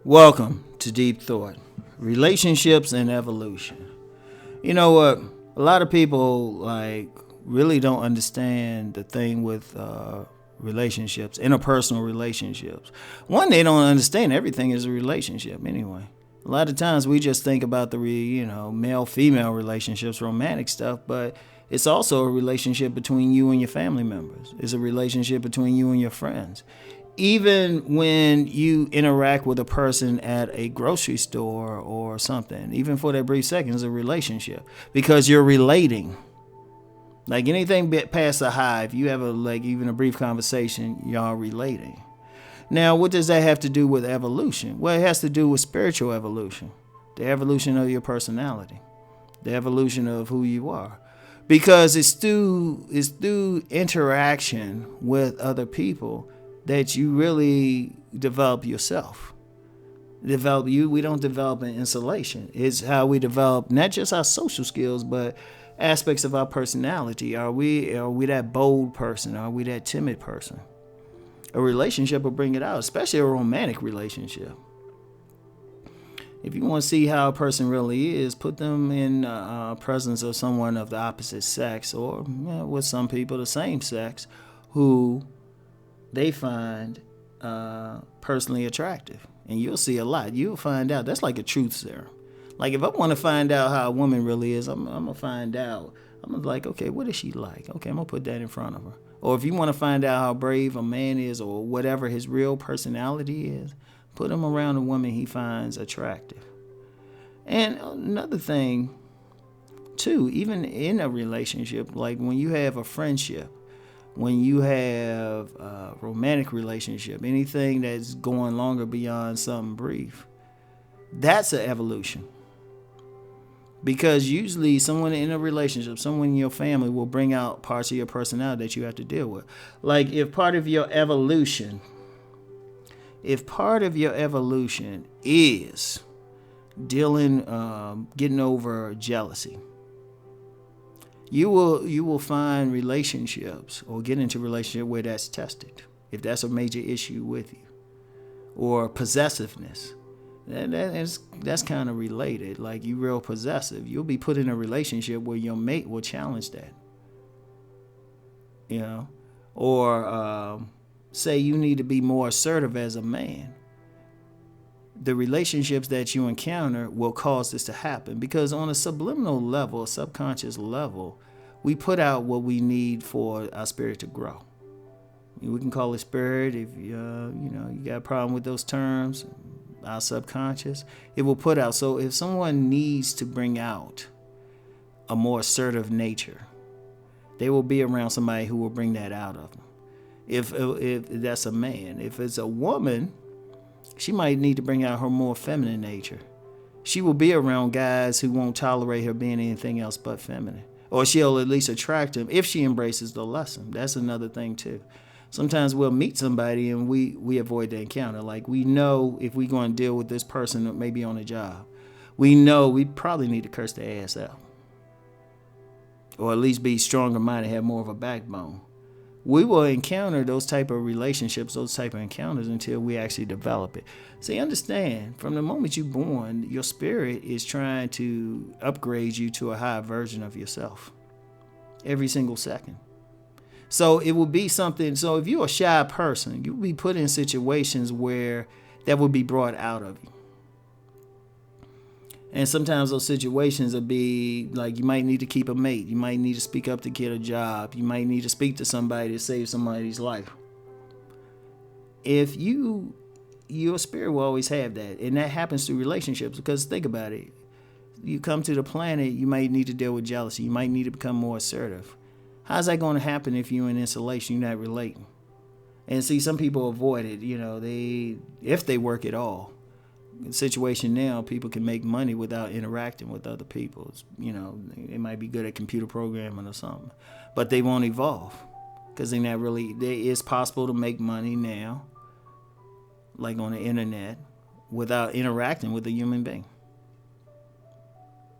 Welcome to Deep Thought, Relationships and Evolution. You know what? A lot of people really don't understand the thing with relationships, interpersonal relationships. One, they don't understand everything is a relationship anyway. A lot of times we just think about the male-female relationships, romantic stuff, but it's also a relationship between you and your family members. It's a relationship between you and your friends. Even when you interact with a person at a grocery store or something, even for that brief second, it's a relationship because you're relating. Like anything past a high, if you have even a brief conversation, y'all relating. Now, what does that have to do with evolution? Well, it has to do with spiritual evolution, the evolution of your personality, the evolution of who you are. Because it's through interaction with other people that you really develop yourself. We don't develop in isolation. It's how we develop not just our social skills, but aspects of our personality. Are we that bold person? Are we that timid person? A relationship will bring it out, especially a romantic relationship. If you want to see how a person really is, put them in presence of someone of the opposite sex, or with some people the same sex, who they find personally attractive. And you'll see a lot. You'll find out. That's like a truth serum. Like if I want to find out how a woman really is, I'm going to find out. I'm going to like, okay, what is she like? Okay, I'm going to put that in front of her. Or if you want to find out how brave a man is or whatever his real personality is, put him around a woman he finds attractive. And another thing, too, even in a relationship, like when you have a friendship, when you have a romantic relationship, anything that's going longer beyond something brief, that's an evolution. Because usually someone in a relationship, someone in your family will bring out parts of your personality that you have to deal with. Like if part of your evolution is getting over jealousy, you will find relationships or get into a relationship where that's tested, if that's a major issue with you. Or possessiveness. That's kind of related. Like you real possessive. You'll be put in a relationship where your mate will challenge that. Or say you need to be more assertive as a man. The relationships that you encounter will cause this to happen because on a subliminal level, a subconscious level, we put out what we need for our spirit to grow. We can call it spirit if you got a problem with those terms. Our subconscious, it will put out. So if someone needs to bring out a more assertive nature, they will be around somebody who will bring that out of them. If that's a man, if it's a woman, she might need to bring out her more feminine nature. She will be around guys who won't tolerate her being anything else but feminine. Or she'll at least attract them if she embraces the lesson. That's another thing too. Sometimes we'll meet somebody and we avoid the encounter. Like we know if we're going to deal with this person maybe on a job, we know we probably need to curse their ass out. Or at least be stronger minded, have more of a backbone. We will encounter those type of relationships, those type of encounters until we actually develop it. See, understand, from the moment you're born, your spirit is trying to upgrade you to a higher version of yourself every single second. So it will be something. So if you're a shy person, you'll be put in situations where that will be brought out of you. And sometimes those situations will be like you might need to keep a mate. You might need to speak up to get a job. You might need to speak to somebody to save somebody's life. If your spirit will always have that. And that happens through relationships because think about it. You come to the planet, you might need to deal with jealousy. You might need to become more assertive. How's that going to happen if you're in isolation, you're not relating? And see, some people avoid it, if they work at all. In the situation now, people can make money without interacting with other people. They might be good at computer programming or something, but they won't evolve because they're not really. It's possible to make money now, like on the internet, without interacting with a human being.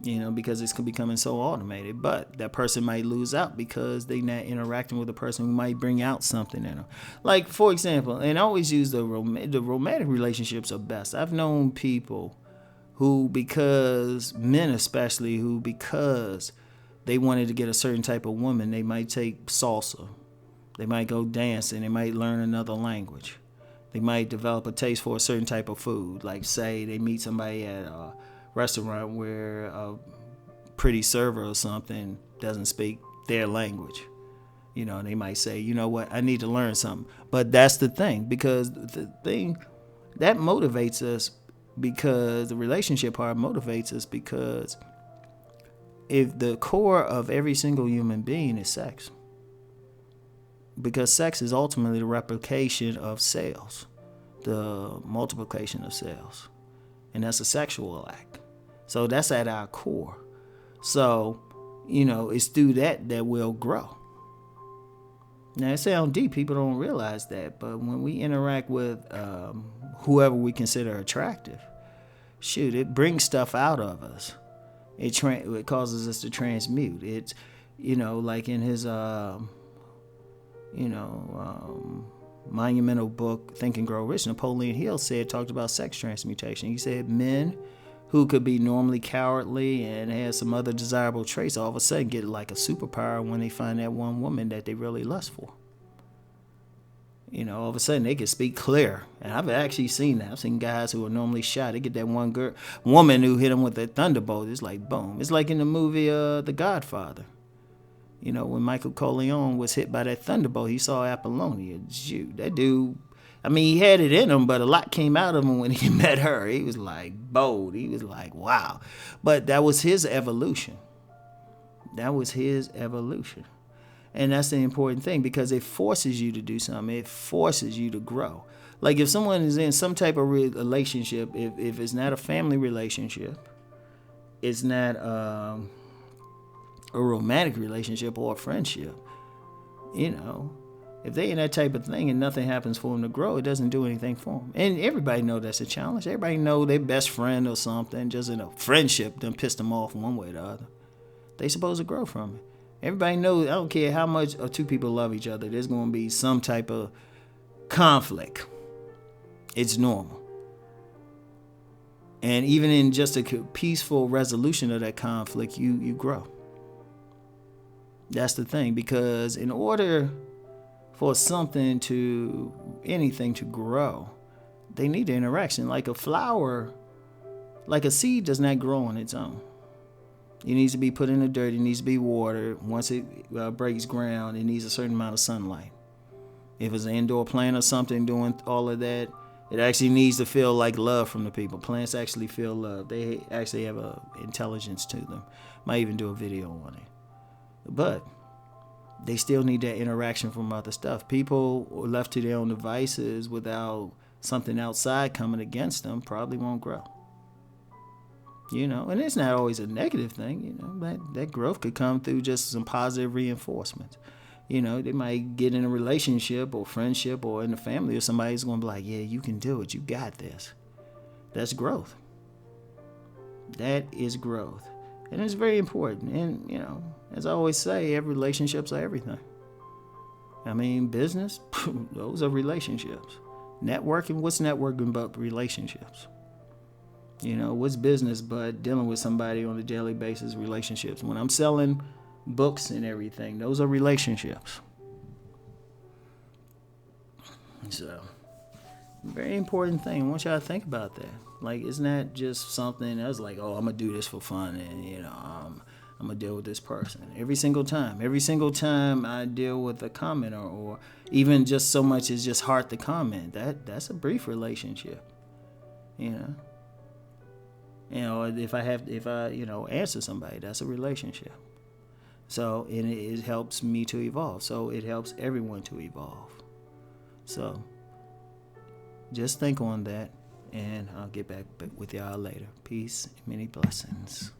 Because it's becoming so automated. But that person might lose out because they're not interacting with a person who might bring out something in them. Like, for example, and I always use the romantic relationships are best. I've known people who, because men especially, who because they wanted to get a certain type of woman, they might take salsa. They might go dancing. They might learn another language. They might develop a taste for a certain type of food. Like, say they meet somebody at a restaurant where a pretty server or something doesn't speak their language. They might say, you know what, I need to learn something. But that's the thing, because the thing that motivates us, because the relationship part motivates us, because if the core of every single human being is sex, because sex is ultimately the replication of cells, the multiplication of cells, and that's a sexual act. So that's at our core. So, it's through that we'll grow. Now, it sounds deep. People don't realize that. But when we interact with whoever we consider attractive, it brings stuff out of us. It causes us to transmute. It's, like in his, monumental book, Think and Grow Rich, Napoleon Hill talked about sex transmutation. He said men who could be normally cowardly and have some other desirable traits all of a sudden get like a superpower when they find that one woman that they really lust for. All of a sudden they can speak clear. And I've actually seen that. I've seen guys who are normally shy. They get that one woman who hit them with a thunderbolt. It's like boom. It's like in the movie The Godfather. When Michael Corleone was hit by that thunderbolt, he saw Apollonia. Shoot, that dude, he had it in him, but a lot came out of him when he met her. He was like bold. He was like, wow. But that was his evolution. And that's the important thing, because it forces you to do something. It forces you to grow. Like if someone is in some type of relationship, if it's not a family relationship, it's not a romantic relationship or a friendship, if they in that type of thing and nothing happens for them to grow, it doesn't do anything for them. And everybody know that's a challenge. Everybody know their best friend or something, just in a friendship, done pissed them off one way or the other. They supposed to grow from it. Everybody knows, I don't care how much or two people love each other, there's going to be some type of conflict. It's normal. And even in just a peaceful resolution of that conflict, you grow. That's the thing, because in order for anything to grow, they need the interaction. Like a flower, like a seed does not grow on its own. It needs to be put in the dirt. It needs to be watered. Once it breaks ground, it needs a certain amount of sunlight. If it's an indoor plant or something doing all of that, it actually needs to feel like love from the people. Plants actually feel love. They actually have an intelligence to them. Might even do a video on it. But they still need that interaction from other stuff. People left to their own devices without something outside coming against them probably won't grow. And it's not always a negative thing, that growth could come through just some positive reinforcement. They might get in a relationship or friendship or in a family, or somebody's going to be like, yeah, you can do it. You got this. That's growth. That is growth. And it's very important. And, as I always say, every relationships are everything. Business, those are relationships. Networking, what's networking but relationships? What's business but dealing with somebody on a daily basis, relationships? When I'm selling books and everything, those are relationships. So, very important thing. I want y'all to think about that. Like, it's not just something that's like, oh, I'm going to do this for fun and, I'm going to deal with this person. Every single time I deal with a comment or even just so much as just heart the comment, that's a brief relationship. If I answer somebody, that's a relationship. So, and it helps me to evolve. So it helps everyone to evolve. So just think on that, and I'll get back with y'all later. Peace and many blessings.